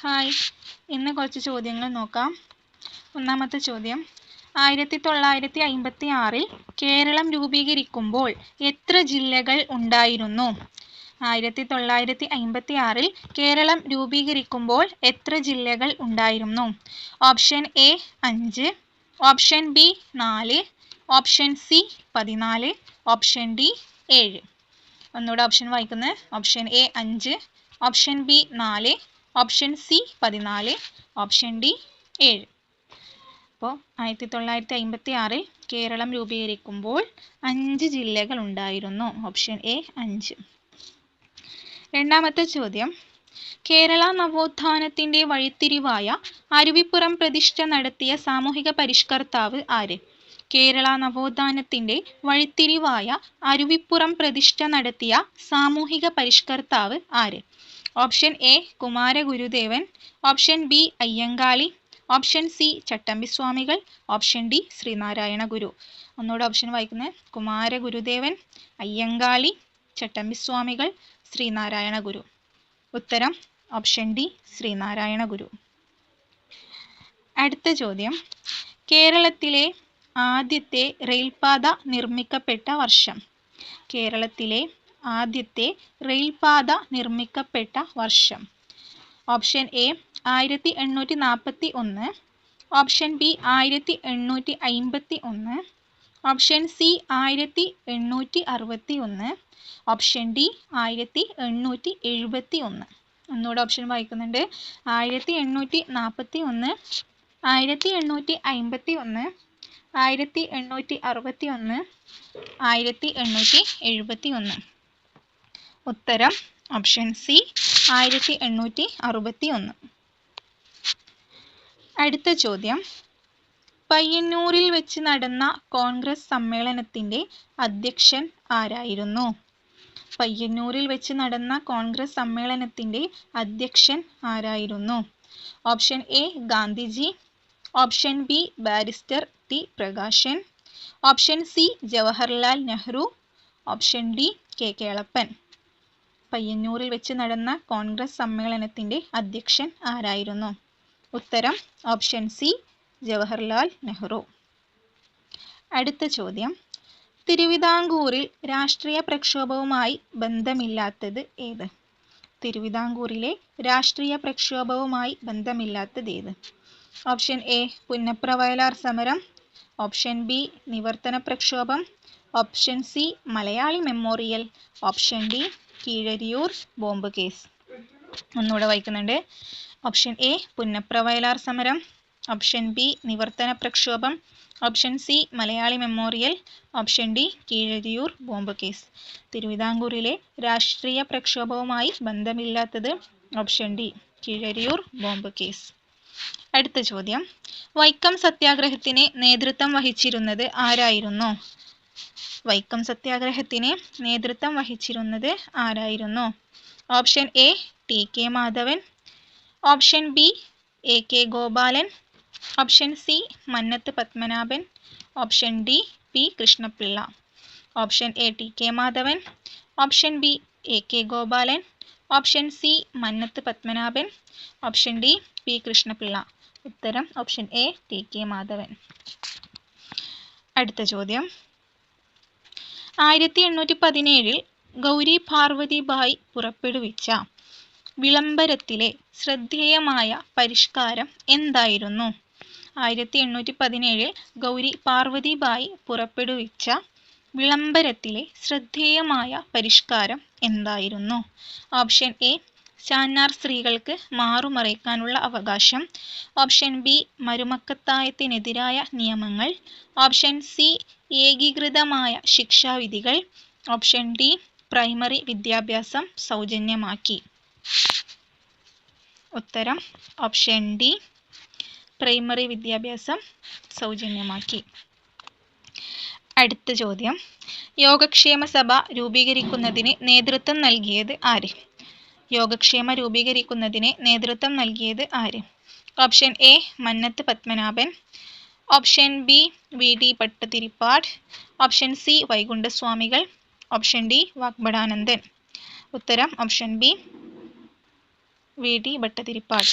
Hi, ഇന്ന് കുറച്ച് ചോദ്യങ്ങൾ നോക്കാം. ഒന്നാമത്തെ ചോദ്യം, 1956 കേരളം രൂപീകരിക്കുമ്പോൾ എത്ര ജില്ലകൾ ഉണ്ടായിരുന്നു? 1956 കേരളം രൂപീകരിക്കുമ്പോൾ എത്ര ജില്ലകൾ ഉണ്ടായിരുന്നു? Option A 5, option B 4, option C 14, option D 7. ഒന്നുകൂടെ ഓപ്ഷൻ വായിക്കുന്നത്. Option A 5, option B 4, option C 14, option D 7. അപ്പോൾ 1956 കേരളം രൂപീകരിക്കുമ്പോൾ 5 ജില്ലകൾ ഉണ്ടായിരുന്നു. Option A 5. രണ്ടാമത്തെ ചോദ്യം, കേരള നവോത്ഥാനത്തിന്റെ വഴിത്തിരിവായ അരുവിപ്പുറം പ്രതിഷ്ഠ നടത്തിയ സാമൂഹിക പരിഷ്കർത്താവ് ആര്? കേരള നവോത്ഥാനത്തിന്റെ വഴിത്തിരിവായ അരുവിപ്പുറം പ്രതിഷ്ഠ നടത്തിയ സാമൂഹിക പരിഷ്കർത്താവ് ആര്? Option A Kumaragurudevan, option B Ayyankali, option C Chattampiswamikal, option D Sreenarayana Guru. ഒന്നുകൂടെ ഓപ്ഷൻ വായിക്കുന്നത്. കുമാരഗുരുദേവൻ, അയ്യങ്കാളി, ചട്ടമ്പിസ്വാമികൾ, ശ്രീനാരായണ ഗുരു. ഉത്തരം ഓപ്ഷൻ ഡി ശ്രീനാരായണ ഗുരു. അടുത്ത ചോദ്യം, കേരളത്തിലെ ആദ്യത്തെ റെയിൽപാത നിർമ്മിക്കപ്പെട്ട വർഷം? കേരളത്തിലെ ആദ്യത്തെ റെയിൽപാത നിർമ്മിക്കപ്പെട്ട വർഷം? Option A 1841, option B 1851, option C 1861, option D 1871. ഒന്നുകൂടെ ഓപ്ഷൻ വായിക്കുന്നുണ്ട്. 1841, 1851, 1861, 1871. ഉത്തരം ഓപ്ഷൻ സി 1861. അടുത്ത ചോദ്യം, പയ്യന്നൂരിൽ വെച്ച് നടന്ന കോൺഗ്രസ് സമ്മേളനത്തിന്റെ അധ്യക്ഷൻ ആരായിരുന്നു? പയ്യന്നൂരിൽ വെച്ച് നടന്ന കോൺഗ്രസ് സമ്മേളനത്തിന്റെ അധ്യക്ഷൻ ആരായിരുന്നു? Option A Gandhiji, option B barrister T Prakashan, option C Jawaharlal Nehru, option D K Kelappan. പയ്യന്നൂരിൽ വെച്ച് നടന്ന കോൺഗ്രസ് സമ്മേളനത്തിന്റെ അധ്യക്ഷൻ ആരായിരുന്നു? ഉത്തരം ഓപ്ഷൻ സി ജവഹർലാൽ നെഹ്റു. അടുത്ത ചോദ്യം, തിരുവിതാംകൂറിൽ രാഷ്ട്രീയ പ്രക്ഷോഭവുമായി ബന്ധമില്ലാത്തത് ഏത്? തിരുവിതാംകൂറിലെ രാഷ്ട്രീയ പ്രക്ഷോഭവുമായി ബന്ധമില്ലാത്തത് ഏത്? ഓപ്ഷൻ എ പുന്നപ്ര വയലാർ സമരം, ഓപ്ഷൻ ബി നിവർത്തന പ്രക്ഷോഭം, option C Malayali memorial, option D Keezhariyur bomb case. ഒന്നുകൂടെ വായിക്കുന്നുണ്ട്. ഓപ്ഷൻ എ പുന്നപ്ര വയലാർ സമരം, ഓപ്ഷൻ ബി നിവർത്തന പ്രക്ഷോഭം, option C Malayali memorial, option D Keezhariyur bomb case. തിരുവിതാംകൂറിലെ രാഷ്ട്രീയ പ്രക്ഷോഭവുമായി ബന്ധമില്ലാത്തത് option D Keezhariyur bomb case. അടുത്ത ചോദ്യം, വൈക്കം സത്യാഗ്രഹത്തിന് നേതൃത്വം വഹിച്ചിരുന്നത് ആരായിരുന്നു? വൈക്കം സത്യാഗ്രഹത്തിന് നേതൃത്വം വഹിച്ചിരുന്നത് ആരായിരുന്നു? Option A T K Madhavan, option B A K Gopalan, option C Mannath Padmanabhan, option D P Krishnapillai. Option A T K Madhavan, option B A K Gopalan, option C Mannath Padmanabhan, option D P Krishnapillai. ഉത്തരം option A T K Madhavan. അടുത്ത ചോദ്യം, 1817 ഗൗരി പാർവതി ബായി പുറപ്പെടുവിച്ച വിളംബരത്തിലെ ശ്രദ്ധേയമായ പരിഷ്കാരം എന്തായിരുന്നു? 1817 ഗൗരി പാർവതി ബായി പുറപ്പെടുവിച്ച വിളംബരത്തിലെ ശ്രദ്ധേയമായ പരിഷ്കാരം എന്തായിരുന്നു? ഓപ്ഷൻ എ ചാന്നാർ സ്ത്രീകൾക്ക് മാറുമറയ്ക്കാനുള്ള അവകാശം, ഓപ്ഷൻ ബി മരുമക്കത്തായത്തിനെതിരായ നിയമങ്ങൾ, ഓപ്ഷൻ സി ഏകീകൃതമായ ശിക്ഷാവിധികൾ, ഓപ്ഷൻ ഡി പ്രൈമറി വിദ്യാഭ്യാസം സൗജന്യമാക്കി. ഉത്തരം ഓപ്ഷൻ ഡി പ്രൈമറി വിദ്യാഭ്യാസം സൗജന്യമാക്കി. അടുത്ത ചോദ്യം, യോഗക്ഷേമ സഭ രൂപീകരിക്കുന്നതിന് നേതൃത്വം നൽകിയത് ആര്? യോഗക്ഷേമ രൂപീകരിക്കുന്നതിന് നേതൃത്വം നൽകിയത് ആര്? Option A Mannath Padmanabhan, option B V D Bhattathiripad, option C Vaikundaswamikal, option D Vagbhatanandan. ഉത്തരം option B V D Bhattathiripad.